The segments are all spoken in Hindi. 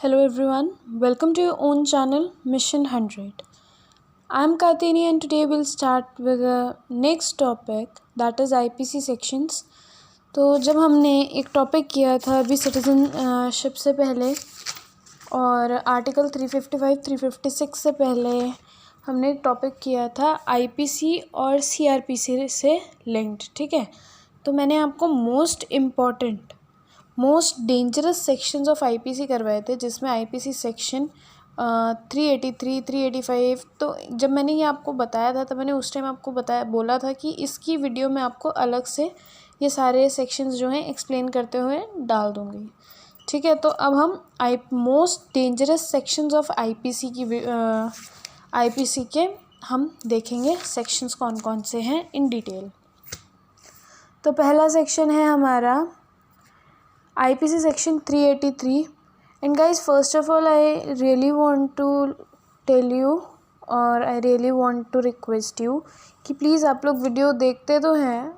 Hello everyone, welcome to your own channel Mission 100. I am Katini and today we'll start with the next topic that is IPC sections. तो जब हमने एक टॉपिक किया था अभी सिटीजनशिप से पहले और आर्टिकल 355 356 से पहले हमने एक टॉपिक किया था आईपीसी और सीआरपीसी से लिंक्ड, ठीक है। तो मैंने आपको most dangerous sections of IPC करवाए थे, जिसमें आईपीसी सेक्शन 383 385। तो जब मैंने ये आपको बताया था तो मैंने उस टाइम आपको बोला था कि इसकी वीडियो में आपको अलग से ये सारे सेक्शंस जो हैं एक्सप्लेन करते हुए डाल दूँगी, ठीक है। तो अब हम most dangerous sections of IPC के हम देखेंगे सेक्शंस कौन कौन से हैं इन डिटेल। तो पहला सेक्शन है हमारा IPC section 383 and guys, first of all I really want to tell you और I really want to request you कि प्लीज़ आप लोग वीडियो देखते तो हैं।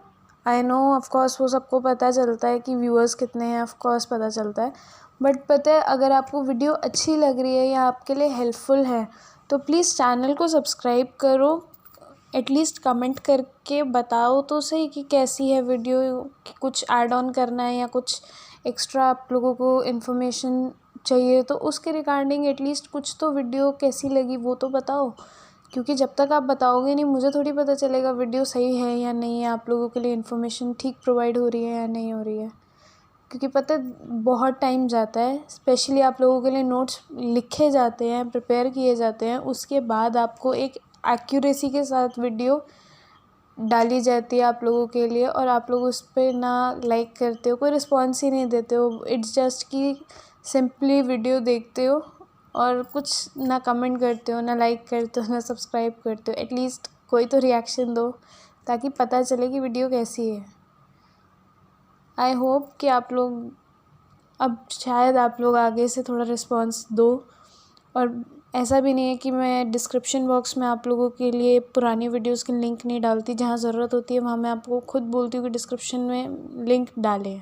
आई नो ऑफकोर्स वो सबको पता चलता है कि व्यूअर्स कितने हैं, ऑफकोर्स पता चलता है, बट पता है अगर आपको वीडियो अच्छी लग रही है या आपके लिए हेल्पफुल है तो प्लीज़ चैनल को सब्सक्राइब करो, एटलीस्ट कमेंट करके बताओ तो सही कि कैसी है वीडियो, कि कुछ ऐड ऑन करना है या कुछ एक्स्ट्रा आप लोगों को इन्फॉर्मेशन चाहिए तो उसके रिगार्डिंग एटलीस्ट कुछ तो वीडियो कैसी लगी वो तो बताओ, क्योंकि जब तक आप बताओगे नहीं मुझे थोड़ी पता चलेगा वीडियो सही है या नहीं है, आप लोगों के लिए इन्फॉर्मेशन ठीक प्रोवाइड हो रही है या नहीं हो रही है। क्योंकि पता है बहुत टाइम जाता है, स्पेशली आप लोगों के लिए नोट्स लिखे जाते हैं, प्रिपेयर किए जाते हैं, उसके बाद आपको एक एक्यूरेसी के साथ वीडियो डाली जाती है आप लोगों के लिए और आप लोग उस पर ना लाइक करते हो, कोई रिस्पॉन्स ही नहीं देते हो। इट्स जस्ट कि सिंपली वीडियो देखते हो और कुछ ना कमेंट करते हो, ना लाइक करते हो, ना सब्सक्राइब करते हो। एटलीस्ट कोई तो रिएक्शन दो ताकि पता चले कि वीडियो कैसी है। आई होप कि आप लोग अब शायद आप लोग आगे से थोड़ा रिस्पॉन्स दो। और ऐसा भी नहीं है कि मैं डिस्क्रिप्शन बॉक्स में आप लोगों के लिए पुरानी वीडियोस की लिंक नहीं डालती, जहाँ ज़रूरत होती है वहाँ मैं आपको खुद बोलती हूँ कि डिस्क्रिप्शन में लिंक डालें।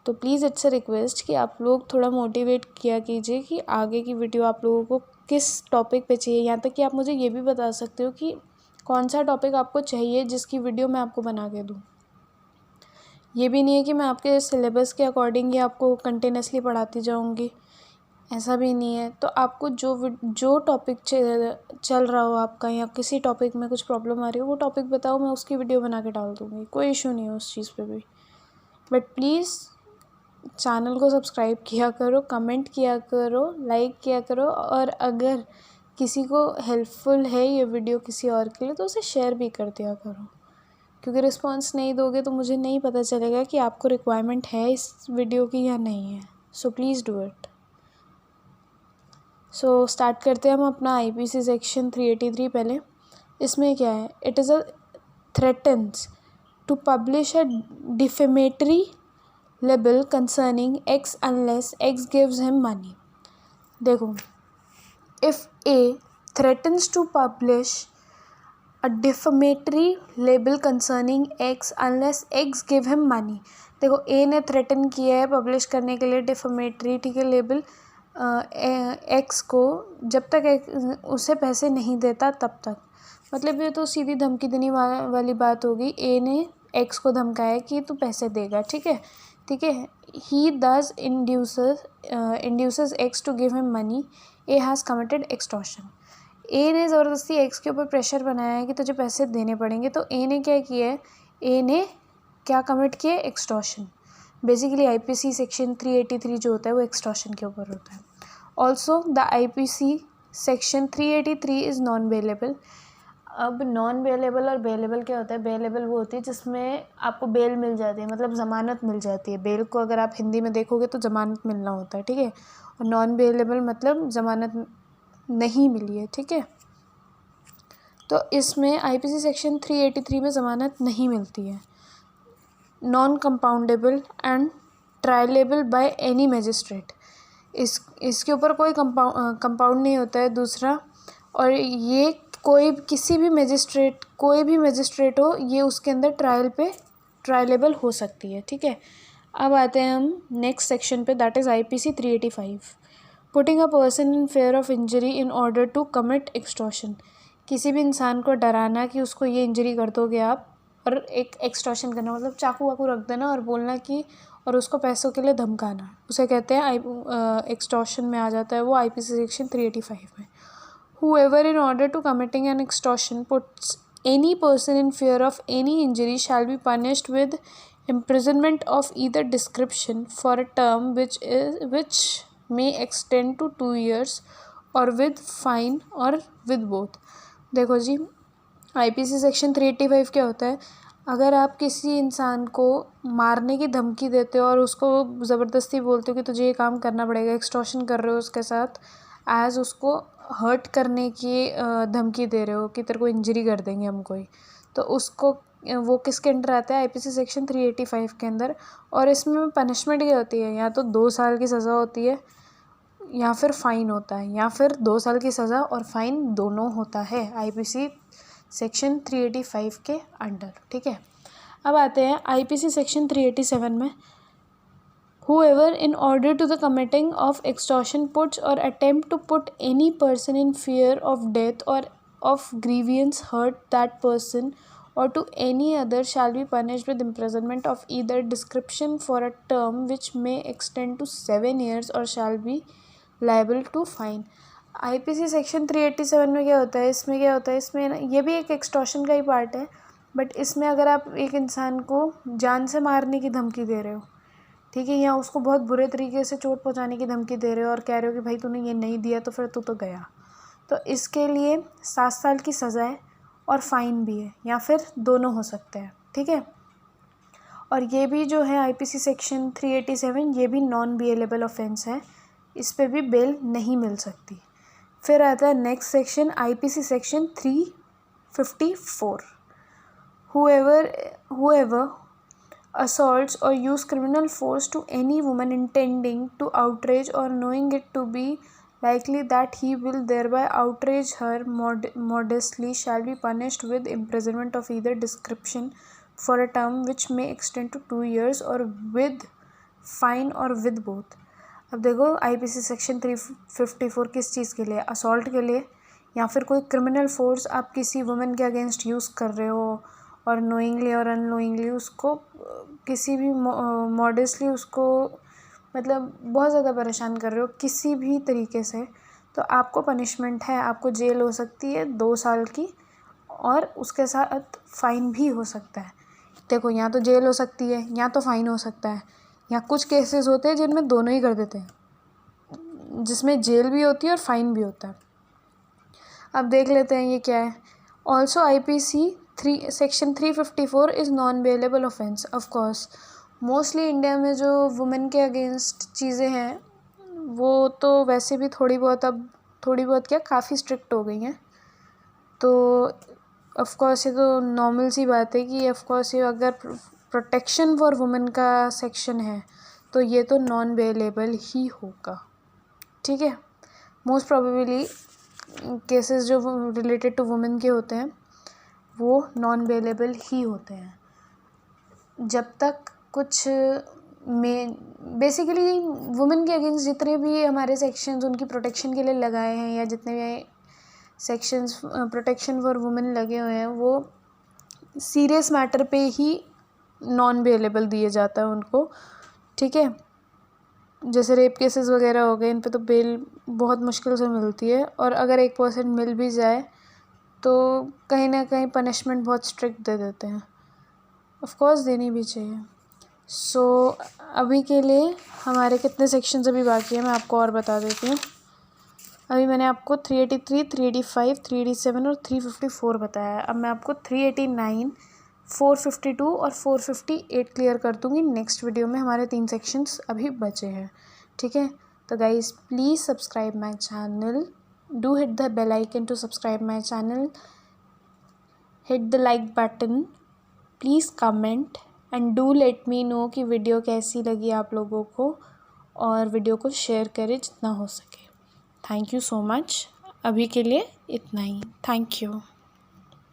तो प्लीज़ इट्स अ रिक्वेस्ट कि आप लोग थोड़ा मोटिवेट किया कीजिए कि आगे की वीडियो आप लोगों को किस टॉपिक पे चाहिए। यहाँ तक कि आप मुझे ये भी बता सकते हो कि कौन सा टॉपिक आपको चाहिए जिसकी वीडियो मैं आपको बना के दूँ। ये भी नहीं है कि मैं आपके सिलेबस के अकॉर्डिंग ही आपको कंटिन्यूसली पढ़ाती जाऊँगी, ऐसा भी नहीं है। तो आपको जो टॉपिक चल रहा हो आपका या किसी टॉपिक में कुछ प्रॉब्लम आ रही हो वो टॉपिक बताओ, मैं उसकी वीडियो बना के डाल दूँगी, कोई इशू नहीं है उस चीज़ पे भी। बट प्लीज़ चैनल को सब्सक्राइब किया करो, कमेंट किया करो, लाइक किया करो, और अगर किसी को हेल्पफुल है ये वीडियो किसी और के लिए तो उसे शेयर भी कर दिया करो, क्योंकि रिस्पॉन्स नहीं दोगे तो मुझे नहीं पता चलेगा कि आपको रिक्वायरमेंट है इस वीडियो की या नहीं है। So please do it. So start करते हैं हम अपना आईपीसी सेक्शन 383। पहले इसमें क्या है, it is a threatens to publish a defamatory libel concerning X unless X gives him money. देखो, if A threatens to publish a defamatory label concerning X unless X give him money. देखो, ए ने थ्रेटन किया है पब्लिश करने के लिए डिफेमेटरी, ठीक है, लेबल एक्स को जब तक उसे पैसे नहीं देता तब तक। मतलब ये तो सीधी धमकी देने वाली बात होगी। ए ने एक्स को धमकाया कि तू पैसे देगा, ठीक है, ठीक है। He thus induces X to give him money, A has committed extortion. A ने ज़बरदस्ती एक्स के ऊपर प्रेशर बनाया है कि तुझे पैसे देने पड़ेंगे, तो ए ने क्या किया है, ए ने क्या कमिट किया, एक्सटॉर्शन। बेसिकली आईपीसी सेक्शन 383 जो होता है वो एक्सटॉर्शन के ऊपर होता है। Also the IPC section 383 is non bailable. अब नॉन बेलेबल और बेलेबल क्या होता है? बेलेबल वो होती है जिसमें आपको बेल मिल जाती है, मतलब ज़मानत मिल जाती है। बेल को अगर आप हिंदी में देखोगे तो ज़मानत मिलना होता है, ठीक है। और नॉन बेलेबल मतलब ज़मानत नहीं मिली है, ठीक है। तो इसमें आईपीसी सेक्शन 383 में ज़मानत नहीं मिलती है। Non compoundable and triable by any magistrate, इसके ऊपर कोई कंपाउंड नहीं होता है। दूसरा, और ये किसी भी मजिस्ट्रेट हो, ये उसके अंदर ट्रायलेबल हो सकती है, ठीक है। अब आते हैं हम नेक्स्ट सेक्शन पे, that is IPC 385, putting a person in fear of injury in order to commit extortion. किसी भी इंसान को डराना कि उसको ये इंजरी कर दोगे आप, और एक एक्सटॉर्शन करना मतलब चाकू वाकू रख देना और बोलना कि, और उसको पैसों के लिए धमकाना, उसे कहते हैं एक्सटॉर्शन में आ जाता है वो IPC सेक्शन 385 में। Whoever in order to committing an extortion puts any person in fear of any injury shall be punished with imprisonment of either description for a term which may extend to 2 years or with fine or with both। देखो जी, IPC सेक्शन 385 क्या होता है, अगर आप किसी इंसान को मारने की धमकी देते हो और उसको ज़बरदस्ती बोलते हो कि तुझे ये काम करना पड़ेगा, एक्सटॉर्शन कर रहे हो उसके साथ, एज उसको हर्ट करने की धमकी दे रहे हो कि तेरे को इंजरी कर देंगे हम कोई, तो उसको वो किसके अंडर आता है, IPC सेक्शन 385 के अंदर। और इसमें पनिशमेंट क्या होती है, या तो 2 साल की सज़ा होती है या फिर फ़ाइन होता है, या फिर 2 साल की सज़ा और फाइन दोनों होता है IPC सेक्शन 385 के अंडर। ठीक है, अब आते हैं IPC सेक्शन 387 में। Whoever in order to the committing of extortion puts or attempt to put any person in fear of death or of grievance hurt that person or to any other shall be punished with imprisonment of either description for a term which may extend to 7 years or shall be liable to fine। IPC section 387 में क्या होता है, इसमें क्या होता है, इसमें ये भी एक एक्सटॉर्शन का ही पार्ट है, बट इसमें अगर आप एक इंसान को जान से मारने की धमकी दे रहे हो, ठीक है, या उसको बहुत बुरे तरीके से चोट पहुंचाने की धमकी दे रहे हो और कह रहे हो कि भाई तूने ये नहीं दिया तो फिर तू तो गया, तो इसके लिए 7 साल की सज़ा है और फ़ाइन भी है, या फिर दोनों हो सकते हैं। ठीक है, और ये भी जो है IPC सेक्शन 387 ये भी नॉन बेलेबल ऑफेंस है, इस पर भी बेल नहीं मिल सकती। फिर आता है next section IPC section 354। whoever assaults or use criminal force to any woman intending to outrage or knowing it to be likely that he will thereby outrage her modestly shall be punished with imprisonment of either description for a term which may extend to 2 years or with fine or with both। अब देखो IPC सेक्शन 354 किस चीज़ के लिए, असॉल्ट के लिए, या फिर कोई क्रिमिनल फोर्स आप किसी वुमेन के अगेंस्ट यूज़ कर रहे हो और नोइंगली और अननोइंगली उसको किसी भी मॉडेस्टली उसको मतलब बहुत ज़्यादा परेशान कर रहे हो किसी भी तरीके से, तो आपको पनिशमेंट है, आपको जेल हो सकती है 2 साल की और उसके साथ फ़ाइन भी हो सकता है। देखो, या तो जेल हो सकती है या तो फ़ाइन हो सकता है, या कुछ केसेस होते हैं जिनमें दोनों ही कर देते हैं, जिसमें जेल भी होती है और फ़ाइन भी होता है। अब देख लेते हैं ये क्या है। Also IPC section 354 is non bailable offence. Of course mostly India में जो वुमेन के अगेंस्ट चीज़ें हैं वो तो वैसे भी थोड़ी बहुत क्या काफ़ी स्ट्रिक्ट हो गई हैं, तो ऑफकोर्स ये तो नॉर्मल सी बात है कि ऑफकोर्स ये अगर प्रोटेक्शन फॉर वुमेन का सेक्शन है तो ये तो नॉन बेलेबल ही होगा। ठीक है, मोस्ट प्रोबेबली केसेस जो रिलेटेड टू वुमेन के होते हैं वो नॉन बेलेबल ही होते हैं जब तक कुछ में बेसिकली वुमेन के अगेंस्ट जितने भी हमारे सेक्शंस उनकी प्रोटेक्शन के लिए लगाए हैं या जितने भी सेक्शंस प्रोटेक्शन फॉर वुमेन लगे हुए हैं वो सीरियस मैटर पे ही नॉन बेलेबल दिए जाता है उनको। ठीक है, जैसे रेप केसेस वगैरह हो गए, इन पे तो बेल बहुत मुश्किल से मिलती है, और अगर 1% मिल भी जाए तो कहीं ना कहीं पनिशमेंट बहुत स्ट्रिक्ट दे देते हैं। ऑफ कोर्स देनी भी चाहिए। सो अभी के लिए हमारे कितने सेक्शंस अभी बाकी हैं मैं आपको और बता देती हूँ। अभी मैंने आपको 383, 385, 387 और 354 बताया है। अब मैं आपको 389, 452 और 458 क्लियर कर दूँगी नेक्स्ट वीडियो में। हमारे 3 सेक्शंस अभी बचे हैं। ठीक है, तो guys please subscribe my channel, do hit the bell icon to subscribe my channel, hit the like button, please comment and do let me know कि वीडियो कैसी लगी आप लोगों को, और वीडियो को शेयर करें जितना हो सके। Thank you so much. अभी के लिए इतना ही। Thank you.